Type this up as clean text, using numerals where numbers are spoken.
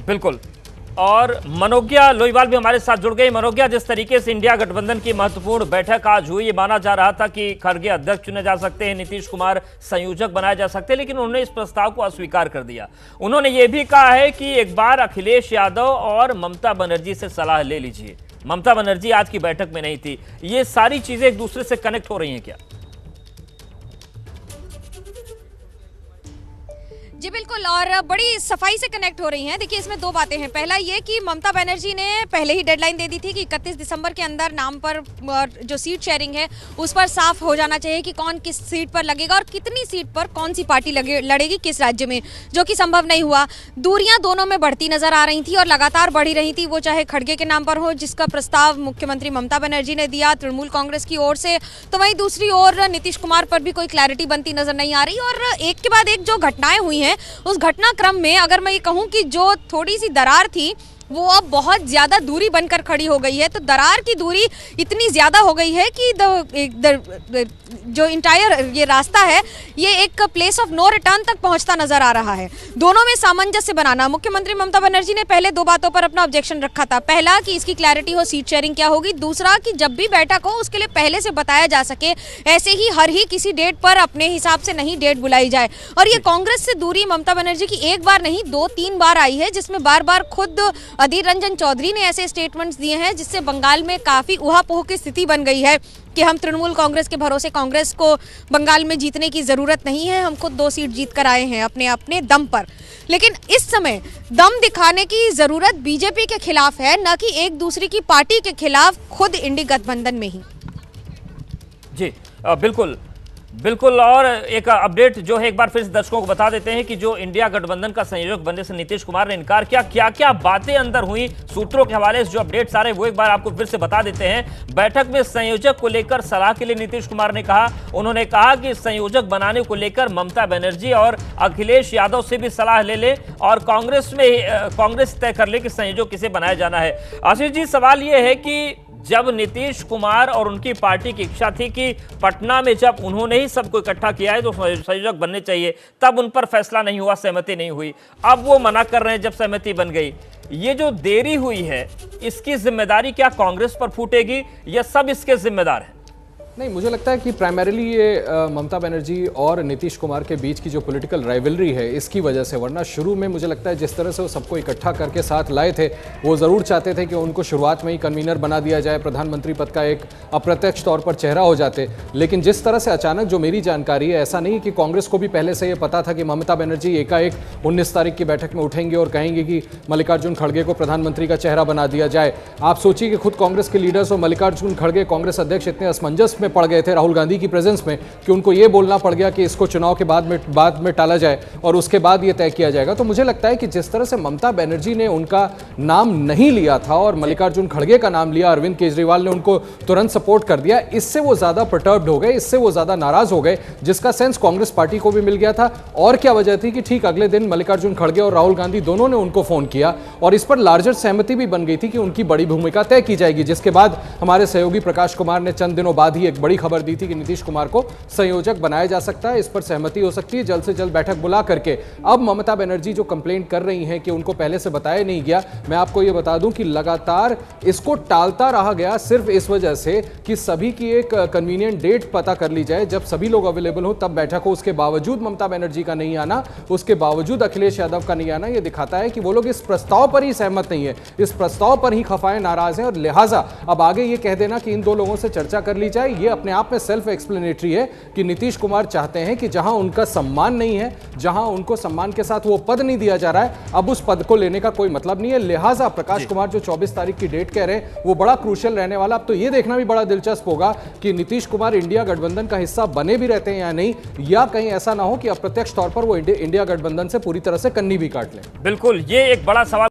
बिल्कुल। और मनोज्ञा लोईवाल भी हमारे साथ जुड़ गई। मनोज्ञा, जिस तरीके से इंडिया गठबंधन की महत्वपूर्ण बैठक आज हुई, ये माना जा रहा था कि खड़गे अध्यक्ष चुने जा सकते हैं, नीतीश कुमार संयोजक बनाए जा सकते हैं, लेकिन उन्होंने इस प्रस्ताव को अस्वीकार कर दिया। उन्होंने ये भी कहा है कि एक बार अखिलेश यादव और ममता बनर्जी से सलाह ले लीजिए। ममता बनर्जी आज की बैठक में नहीं थी। ये सारी चीजें एक दूसरे से कनेक्ट हो रही हैं क्या? जी बिल्कुल, और बड़ी सफाई से कनेक्ट हो रही हैं। देखिए, इसमें दो बातें हैं। पहला ये कि ममता बनर्जी ने पहले ही डेडलाइन दे दी थी कि 31 दिसंबर के अंदर नाम पर जो सीट शेयरिंग है उस पर साफ हो जाना चाहिए कि कौन किस सीट पर लगेगा और कितनी सीट पर कौन सी पार्टी लड़ेगी किस राज्य में, जो कि संभव नहीं हुआ। दूरियां दोनों में बढ़ती नजर आ रही थी और लगातार बढ़ी रही थी, वो चाहे खड़गे के नाम पर हो, जिसका प्रस्ताव मुख्यमंत्री ममता बनर्जी ने दिया तृणमूल कांग्रेस की ओर से, तो वहीं दूसरी ओर नीतीश कुमार पर भी कोई क्लैरिटी बनती नजर नहीं आ रही। और एक के बाद एक जो घटनाएं हुई हैं, उस घटनाक्रम में अगर मैं ये कहूं कि जो थोड़ी सी दरार थी वो अब बहुत ज्यादा दूरी बनकर खड़ी हो गई है। तो दरार की दूरी इतनी ज्यादा हो गई है कि जो इंटायर ये रास्ता है ये एक प्लेस ऑफ नो रिटर्न तक पहुंचता नजर आ रहा है। दोनों में सामंजस्य बनाना, मुख्यमंत्री ममता बनर्जी ने पहले दो बातों पर अपना ऑब्जेक्शन रखा था। पहला कि इसकी क्लैरिटी हो सीट शेयरिंग क्या होगी, दूसरा कि जब भी बैठक हो उसके लिए पहले से बताया जा सके, ऐसे ही हर ही किसी डेट पर अपने हिसाब से नहीं डेट बुलाई जाए। और ये कांग्रेस से दूरी ममता बनर्जी की एक बार नहीं 2-3 बार आई है, जिसमें बार बार खुद अधीर रंजन चौधरी ने ऐसे स्टेटमेंट्स दिए हैं जिससे बंगाल में काफी उहापोह की स्थिति बन गई है कि हम तृणमूल कांग्रेस के भरोसे, कांग्रेस को बंगाल में जीतने की जरूरत नहीं है, हम खुद 2 सीट जीत कर आए हैं अपने अपने दम पर। लेकिन इस समय दम दिखाने की जरूरत बीजेपी के खिलाफ है, न कि एक दूसरे की पार्टी के खिलाफ, खुद इंडी गठबंधन में ही। जी बिल्कुल बिल्कुल। और एक अपडेट जो है एक बार फिर से दर्शकों को बता देते हैं कि जो इंडिया गठबंधन का संयोजक बनने से नीतीश कुमार ने इनकार किया, क्या क्या बातें अंदर हुई सूत्रों के हवाले से जो अपडेट्स आ रहे हैं वो एक बार आपको फिर से बता देते हैं। बैठक में संयोजक को लेकर सलाह के लिए नीतीश कुमार ने कहा, उन्होंने कहा कि संयोजक बनाने को लेकर ममता बनर्जी और अखिलेश यादव से भी सलाह ले ले और कांग्रेस तय कर ले कि संयोजक किसे बनाया जाना है। आशीष जी, सवाल यह है कि जब नीतीश कुमार और उनकी पार्टी की इच्छा थी कि पटना में जब उन्होंने ही सबको इकट्ठा किया है तो संयोजक बनने चाहिए, तब उन पर फैसला नहीं हुआ, सहमति नहीं हुई। अब वो मना कर रहे हैं जब सहमति बन गई। ये जो देरी हुई है इसकी जिम्मेदारी क्या कांग्रेस पर फूटेगी या सब इसके जिम्मेदार हैं? नहीं, मुझे लगता है कि प्राइमरीली ये ममता बनर्जी और नीतीश कुमार के बीच की जो पॉलिटिकल राइवलरी है इसकी वजह से, वरना शुरू में मुझे लगता है जिस तरह से वो सबको इकट्ठा करके साथ लाए थे, वो ज़रूर चाहते थे कि उनको शुरुआत में ही कन्वीनर बना दिया जाए, प्रधानमंत्री पद का एक अप्रत्यक्ष तौर पर चेहरा हो जाते। लेकिन जिस तरह से अचानक, जो मेरी जानकारी है, ऐसा नहीं कि कांग्रेस को भी पहले से ये पता था कि ममता बनर्जी एकाएक 19 तारीख की बैठक में उठेंगे और कहेंगे कि मल्लिकार्जुन खड़गे को प्रधानमंत्री का चेहरा बना दिया जाए। आप सोचिए कि खुद कांग्रेस के लीडर्स और मल्लिकार्जुन खड़गे, कांग्रेस अध्यक्ष, इतने असमंजस में पड़ गए थे राहुल गांधी की प्रेजेंस में कि उनको ये बोलना पड़ गया कि इसको चुनाव के बाद में टाला जाए और उसके बाद ये तय किया जाएगा। तो मुझे लगता है कि जिस तरह से ममता बनर्जी ने उनका नाम नहीं लिया था और मल्लिकार्जुन खड़गे का नाम लिया, अरविंद केजरीवाल ने उनको तुरंत सपोर्ट कर दिया, इससे वो ज्यादा परटर्ब्ड हो गए, इससे वो ज्यादा नाराज हो गए, जिसका सेंस कांग्रेस पार्टी को भी मिल गया था। और क्या वजह थी कि ठीक अगले दिन मल्लिकार्जुन खड़गे और राहुल गांधी दोनों ने उनको फोन किया और इस पर लार्जर सहमति भी बन गई थी कि उनकी बड़ी भूमिका तय की जाएगी, जिसके बाद हमारे सहयोगी प्रकाश कुमार ने चंद दिनों बाद ही एक बड़ी खबर दी थी कि नीतीश कुमार को संयोजक बनाया जा सकता है। इस पर सहमति हो सकती है जल्द से जल्द बैठक बुला करके। अब ममता बनर्जी जो कंप्लेंट कर रही हैं कि उनको पहले से बताया नहीं गया, मैं आपको यह बता दूं कि लगातार इसको टालता रहा गया सिर्फ इस वजह से कि सभी की एक कन्वीनियंट डेट पता कर ली जाए, जब सभी लोग अवेलेबल हो तब बैठक हो। उसके बावजूद ममता बनर्जी का नहीं आना, उसके बावजूद अखिलेश यादव का नहीं आना, यह दिखाता है कि वो लोग इस प्रस्ताव पर ही सहमत नहीं है, इस प्रस्ताव पर ही खफाए नाराज हैं। और लिहाजा अब आगे ये कह देना कि इन दो लोगों से चर्चा कर ली जाए, ये अपने आप में सेल्फ एक्सप्लेनेटरी है कि नीतीश कुमार चाहते हैं कि जहां उनका सम्मान नहीं है, जहां उनको सम्मान के साथ वो पद नहीं दिया जा रहा है, अब उस पद को लेने का कोई मतलब नहीं है। लिहाजा प्रकाश कुमार जो 24 तारीख की डेट कह रहे हैं वो बड़ा क्रूशियल रहने वाला। अब तो ये देखना भी बड़ा दिलचस्प होगा कि नीतीश कुमार इंडिया गठबंधन का हिस्सा बने भी रहते हैं या नहीं, या कहीं ऐसा ना हो कि अप्रत्यक्ष तौर पर वो इंडिया गठबंधन से पूरी तरह से कन्नी भी काट लें। बिल्कुल, ये एक बड़ा सवाल